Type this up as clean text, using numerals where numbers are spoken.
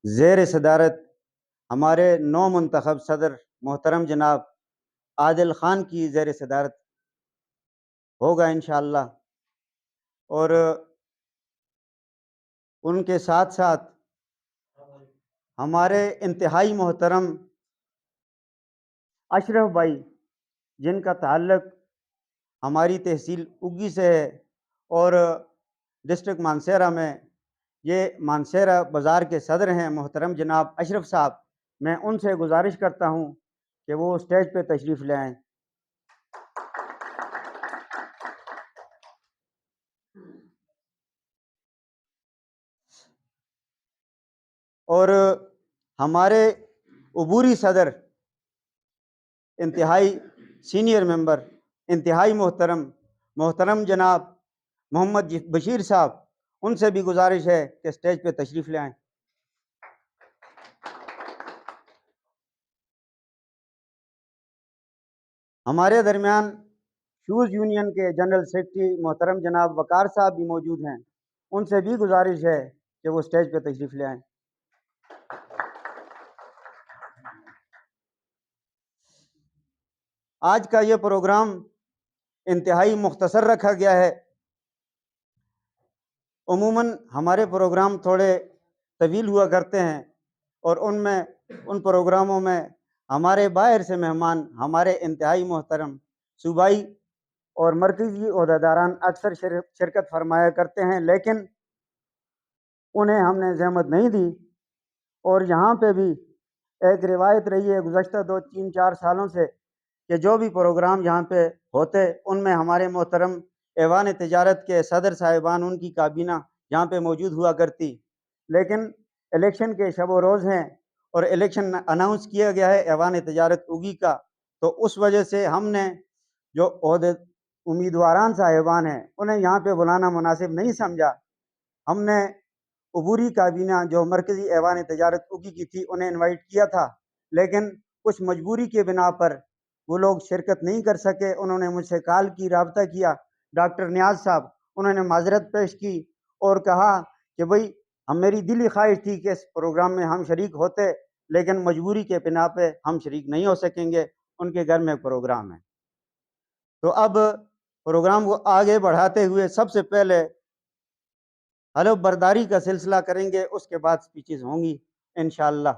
زیر صدارت ہمارے نو منتخب صدر محترم جناب عادل خان کی زیر صدارت ہوگا انشاءاللہ، اور ان کے ساتھ ساتھ ہمارے انتہائی محترم اشرف بھائی، جن کا تعلق ہماری تحصیل اگی سے ہے اور ڈسٹرکٹ مانسہرہ میں یہ مانسہرہ بازار کے صدر ہیں محترم جناب اشرف صاحب، میں ان سے گزارش کرتا ہوں کہ وہ اسٹیج پہ تشریف لے آئیں۔ اور ہمارے عبوری صدر، انتہائی سینئر ممبر، انتہائی محترم جناب محمد بشیر صاحب، ان سے بھی گزارش ہے کہ اسٹیج پہ تشریف لے آئیں۔ ہمارے درمیان شوز یونین کے جنرل سیکرٹری محترم جناب وقار صاحب بھی موجود ہیں، ان سے بھی گزارش ہے کہ وہ اسٹیج پہ تشریف لے آئیں۔ آج کا یہ پروگرام انتہائی مختصر رکھا گیا ہے۔ عموماً ہمارے پروگرام تھوڑے طویل ہوا کرتے ہیں، اور ان پروگراموں میں ہمارے باہر سے مہمان ہمارے انتہائی محترم صوبائی اور مرکزی عہدیداران اکثر شرکت فرمایا کرتے ہیں، لیکن انہیں ہم نے زحمت نہیں دی، اور یہاں پہ بھی ایک روایت رہی ہے گزشتہ 2-3-4 سالوں سے کہ جو بھی پروگرام یہاں پہ ہوتے ان میں ہمارے محترم ایوان تجارت کے صدر صاحبان، ان کی کابینہ یہاں پہ موجود ہوا کرتی، لیکن الیکشن کے شب و روز ہیں اور الیکشن اناؤنس کیا گیا ہے ایوان تجارت اگی کا، تو اس وجہ سے ہم نے جو امیدواران صاحبان ہیں انہیں یہاں پہ بلانا مناسب نہیں سمجھا۔ ہم نے عبوری کابینہ جو مرکزی ایوان تجارت اگی کی تھی انہیں انوائٹ کیا تھا، لیکن کچھ مجبوری کے بنا پر وہ لوگ شرکت نہیں کر سکے۔ انہوں نے مجھ سے کال کی، رابطہ کیا، ڈاکٹر نیاز صاحب، انہوں نے معذرت پیش کی اور کہا کہ بھئی میری دلی خواہش تھی کہ اس پروگرام میں ہم شریک ہوتے، لیکن مجبوری کے بنا پہ ہم شریک نہیں ہو سکیں گے، ان کے گھر میں پروگرام ہے۔ تو اب پروگرام کو آگے بڑھاتے ہوئے سب سے پہلے حلف برداری کا سلسلہ کریں گے، اس کے بعد سپیچز ہوں گی انشاءاللہ۔